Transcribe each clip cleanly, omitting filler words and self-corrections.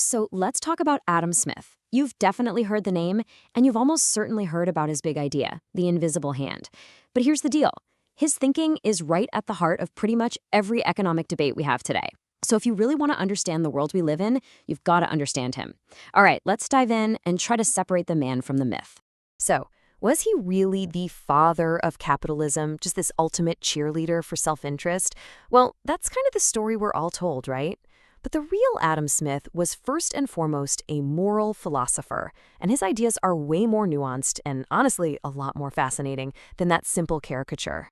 So let's talk about Adam Smith. You've definitely heard the name, and you've almost certainly heard about his big idea, the invisible hand. But here's the deal. His thinking is right at the heart of pretty much every economic debate we have today. So if you really want to understand the world we live in, you've got to understand him. All right, let's dive in and try to separate the man from the myth. So, was he really the father of capitalism, just this ultimate cheerleader for self-interest? Well, that's kind of the story we're all told, right? But the real Adam Smith was first and foremost a moral philosopher, and his ideas are way more nuanced and honestly a lot more fascinating than that simple caricature.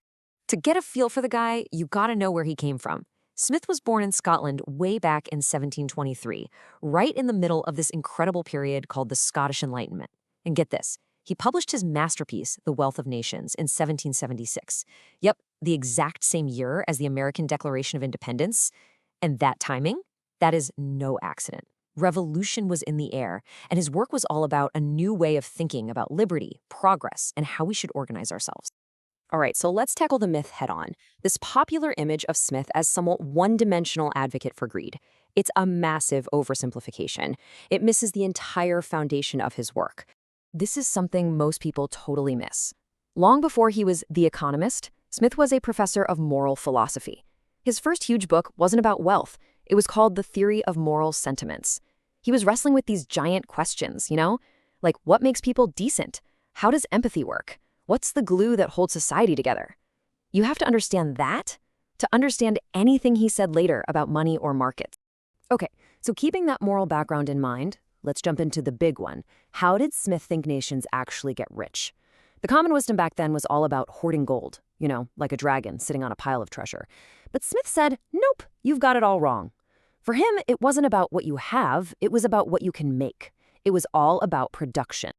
To get a feel for the guy, you gotta know where he came from. Smith was born in Scotland way back in 1723, right in the middle of this incredible period called the Scottish Enlightenment. And get this, he published his masterpiece, The Wealth of Nations, in 1776. Yep, the exact same year as the American Declaration of Independence. And that timing? That is no accident. Revolution was in the air, and his work was all about a new way of thinking about liberty, progress, and how we should organize ourselves. All right, so let's tackle the myth head on. This popular image of Smith as somewhat one-dimensional advocate for greed. It's a massive oversimplification. It misses the entire foundation of his work. This is something most people totally miss. Long before he was The Economist, Smith was a professor of moral philosophy. His first huge book wasn't about wealth. It was called The Theory of Moral Sentiments. He was wrestling with these giant questions, like what makes people decent? How does empathy work? What's the glue that holds society together? You have to understand that to understand anything he said later about money or markets. Okay, so keeping that moral background in mind, let's jump into the big one. How did Smith think nations actually get rich? The common wisdom back then was all about hoarding gold, like a dragon sitting on a pile of treasure. But Smith said, nope, you've got it all wrong. For him, it wasn't about what you have, it was about what you can make. It was all about production.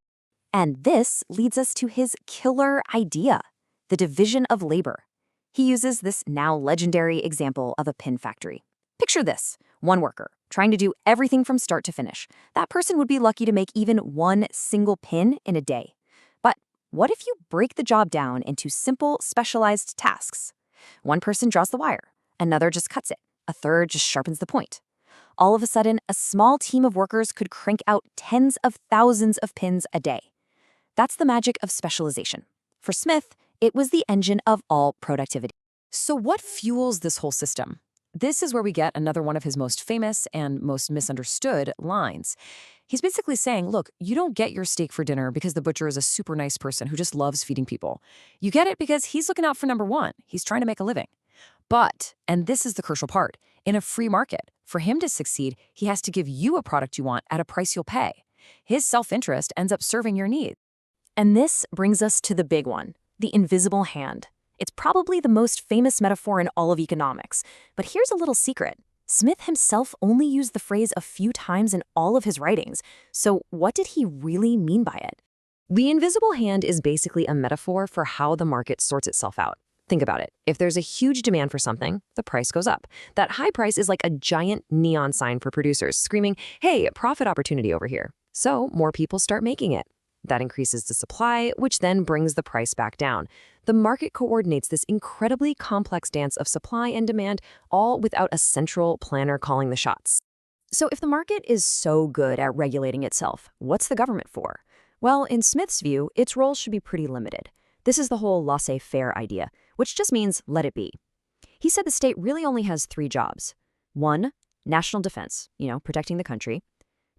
And this leads us to his killer idea, the division of labor. He uses this now legendary example of a pin factory. Picture this, one worker trying to do everything from start to finish. That person would be lucky to make even one single pin in a day. But what if you break the job down into simple, specialized tasks? One person draws the wire, another just cuts it, a third just sharpens the point. All of a sudden, a small team of workers could crank out tens of thousands of pins a day. That's the magic of specialization. For Smith, it was the engine of all productivity. So what fuels this whole system? This is where we get another one of his most famous and most misunderstood lines. He's basically saying, look, you don't get your steak for dinner because the butcher is a super nice person who just loves feeding people. You get it because he's looking out for number one. He's trying to make a living. But, and this is the crucial part, in a free market, for him to succeed, he has to give you a product you want at a price you'll pay. His self-interest ends up serving your needs. And this brings us to the big one, the invisible hand. It's probably the most famous metaphor in all of economics. But here's a little secret. Smith himself only used the phrase a few times in all of his writings. So what did he really mean by it? The invisible hand is basically a metaphor for how the market sorts itself out. Think about it. If there's a huge demand for something, the price goes up. That high price is like a giant neon sign for producers screaming, hey, profit opportunity over here. So more people start making it. That increases the supply, which then brings the price back down. The market coordinates this incredibly complex dance of supply and demand, all without a central planner calling the shots. So if the market is so good at regulating itself, what's the government for? Well, in Smith's view, its role should be pretty limited. This is the whole laissez-faire idea, which just means let it be. He said the state really only has 3 jobs. 1, national defense, protecting the country.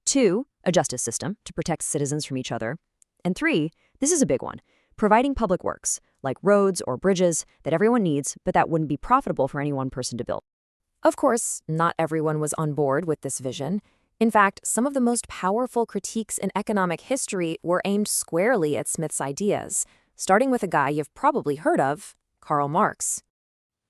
2, a justice system to protect citizens from each other. And 3, this is a big one, providing public works, like roads or bridges that everyone needs, but that wouldn't be profitable for any one person to build. Of course, not everyone was on board with this vision. In fact, some of the most powerful critiques in economic history were aimed squarely at Smith's ideas, starting with a guy you've probably heard of, Karl Marx.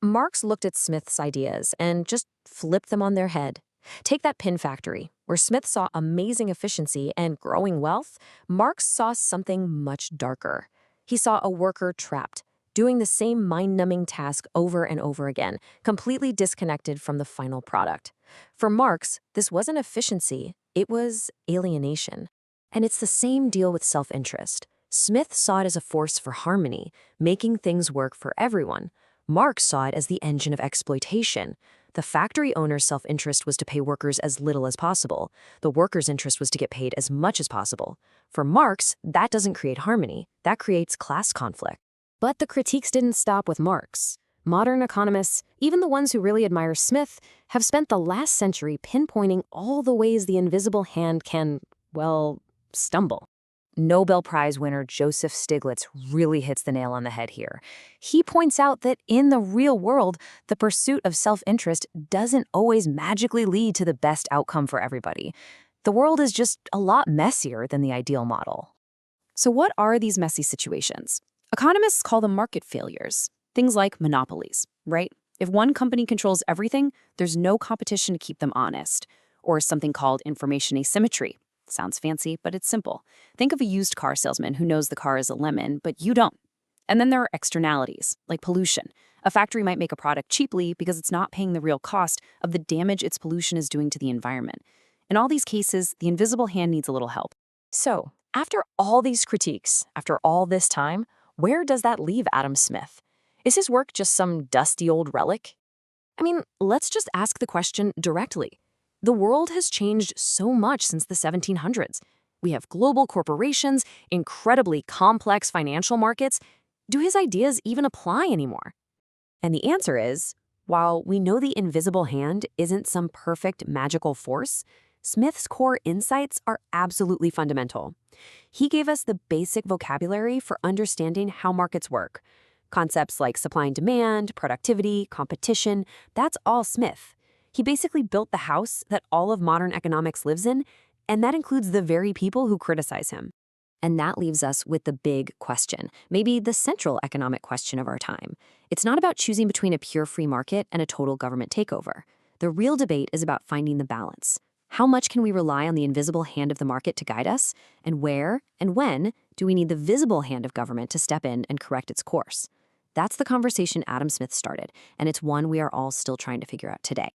Marx looked at Smith's ideas and just flipped them on their head. Take that pin factory, where Smith saw amazing efficiency and growing wealth. Marx saw something much darker. He saw a worker trapped, doing the same mind-numbing task over and over again, completely disconnected from the final product. For Marx, this wasn't efficiency, it was alienation. And it's the same deal with self-interest. Smith saw it as a force for harmony, making things work for everyone. Marx saw it as the engine of exploitation. The factory owner's self-interest was to pay workers as little as possible. The workers' interest was to get paid as much as possible. For Marx, that doesn't create harmony. That creates class conflict. But the critiques didn't stop with Marx. Modern economists, even the ones who really admire Smith, have spent the last century pinpointing all the ways the invisible hand can, well, stumble. Nobel Prize winner Joseph Stiglitz really hits the nail on the head here. He points out that in the real world, the pursuit of self-interest doesn't always magically lead to the best outcome for everybody. The world is just a lot messier than the ideal model. So what are these messy situations? Economists call them market failures. Things like monopolies, right? If one company controls everything, there's no competition to keep them honest. Or something called information asymmetry. Sounds fancy, but it's simple. Think of a used car salesman who knows the car is a lemon, but you don't. And then there are externalities, like pollution. A factory might make a product cheaply because it's not paying the real cost of the damage its pollution is doing to the environment. In all these cases, the invisible hand needs a little help. So, after all these critiques, after all this time, where does that leave Adam Smith? Is his work just some dusty old relic? I mean, let's just ask the question directly. The world has changed so much since the 1700s. We have global corporations, incredibly complex financial markets. Do his ideas even apply anymore? And the answer is, while we know the invisible hand isn't some perfect magical force, Smith's core insights are absolutely fundamental. He gave us the basic vocabulary for understanding how markets work. Concepts like supply and demand, productivity, competition, that's all Smith. He basically built the house that all of modern economics lives in, and that includes the very people who criticize him. And that leaves us with the big question, maybe the central economic question of our time. It's not about choosing between a pure free market and a total government takeover. The real debate is about finding the balance. How much can we rely on the invisible hand of the market to guide us? And where and when do we need the visible hand of government to step in and correct its course? That's the conversation Adam Smith started, and it's one we are all still trying to figure out today.